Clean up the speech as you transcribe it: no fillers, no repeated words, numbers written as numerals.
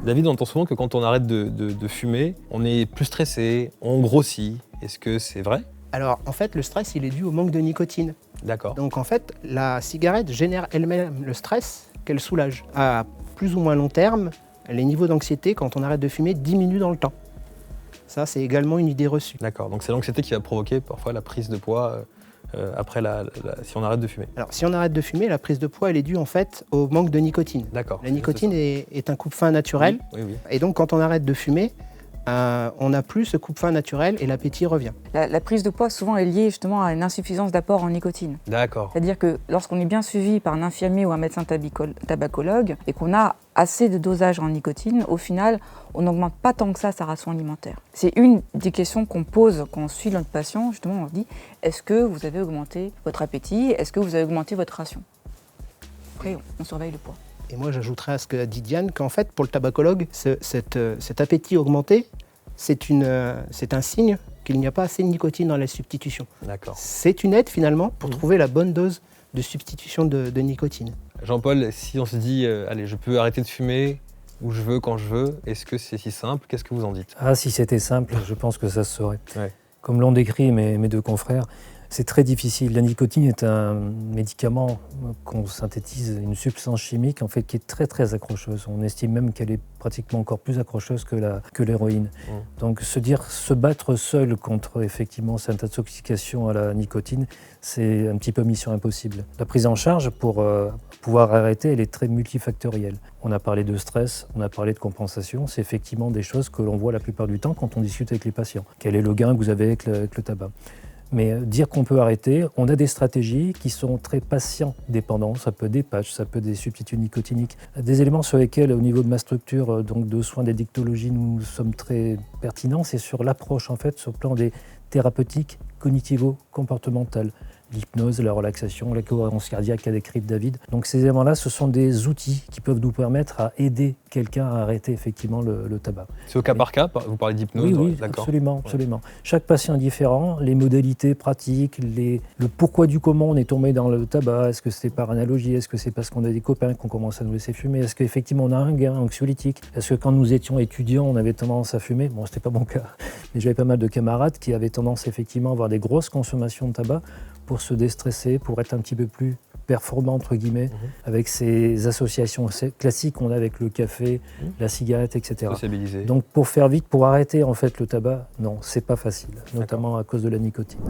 David, on entend souvent que quand on arrête de fumer, on est plus stressé, on grossit. Est-ce que c'est vrai? Alors en fait, le stress, il est dû au manque de nicotine. D'accord. Donc en fait, la cigarette génère elle-même le stress qu'elle soulage. À plus ou moins long terme, les niveaux d'anxiété, quand on arrête de fumer, diminuent dans le temps. Ça, c'est également une idée reçue. D'accord, donc c'est l'anxiété qui va provoquer parfois la prise de poids après si on arrête de fumer. Alors si on arrête de fumer, la prise de poids, elle est due en fait au manque de nicotine. D'accord. La nicotine est un coupe-faim naturel. Oui. Et donc quand on arrête de fumer, on n'a plus ce coupe-faim naturel et l'appétit revient. La prise de poids souvent est liée justement à une insuffisance d'apport en nicotine. D'accord. C'est-à-dire que lorsqu'on est bien suivi par un infirmier ou un médecin tabacologue et qu'on a assez de dosage en nicotine, au final, on n'augmente pas tant que ça sa ration alimentaire. C'est une des questions qu'on pose quand on suit notre patient. Justement, on se dit, est-ce que vous avez augmenté votre appétit? Est-ce que vous avez augmenté votre ration? Après, on surveille le poids. Et moi, j'ajouterais à ce qu'a dit Diane qu'en fait, pour le tabacologue, cet appétit augmenté, c'est un signe qu'il n'y a pas assez de nicotine dans la substitution. D'accord. C'est une aide finalement pour trouver la bonne dose de substitution de nicotine. Jean-Paul, si on se dit, allez, je peux arrêter de fumer où je veux, quand je veux, est-ce que c'est si simple? Qu'est-ce que vous en dites? Ah, si c'était simple, je pense que ça se saurait. Ouais. Comme l'ont décrit mes deux confrères, c'est très difficile. La nicotine est un médicament qu'on synthétise, une substance chimique en fait qui est très très accrocheuse. On estime même qu'elle est pratiquement encore plus accrocheuse que l'héroïne. Donc se battre seul contre effectivement cette intoxication à la nicotine, c'est un petit peu mission impossible. La prise en charge pour pouvoir arrêter, elle est très multifactorielle. On a parlé de stress, on a parlé de compensation, c'est effectivement des choses que l'on voit la plupart du temps quand on discute avec les patients. Quel est le gain que vous avez avec le tabac? Mais dire qu'on peut arrêter, on a des stratégies qui sont très patient-dépendants. Ça peut être des patchs, ça peut être des substituts nicotiniques. Des éléments sur lesquels, au niveau de ma structure donc de soins d'addictologie, nous sommes très pertinents, c'est sur l'approche, en fait, sur le plan des thérapeutiques cognitivo-comportementales. L'hypnose, la relaxation, la cohérence cardiaque qu'a décrite David. Donc ces éléments-là, ce sont des outils qui peuvent nous permettre à aider quelqu'un à arrêter effectivement le tabac. C'est au cas par cas? Vous parlez d'hypnose? Oui, d'accord. absolument. Chaque patient est différent, les modalités pratiques, le pourquoi du comment on est tombé dans le tabac, est-ce que c'est par analogie, est-ce que c'est parce qu'on a des copains qu'on commence à nous laisser fumer, est-ce qu'effectivement on a un gain anxiolytique, est-ce que quand nous étions étudiants on avait tendance à fumer, bon c'était pas mon cas, mais j'avais pas mal de camarades qui avaient tendance effectivement à avoir des grosses consommations de tabac pour se déstresser, pour être un petit peu plus performant entre guillemets, avec ces associations classiques qu'on a avec le café, la cigarette, etc. Sociabiliser. Donc pour faire vite, pour arrêter en fait le tabac, non, c'est pas facile, notamment à cause de la nicotine.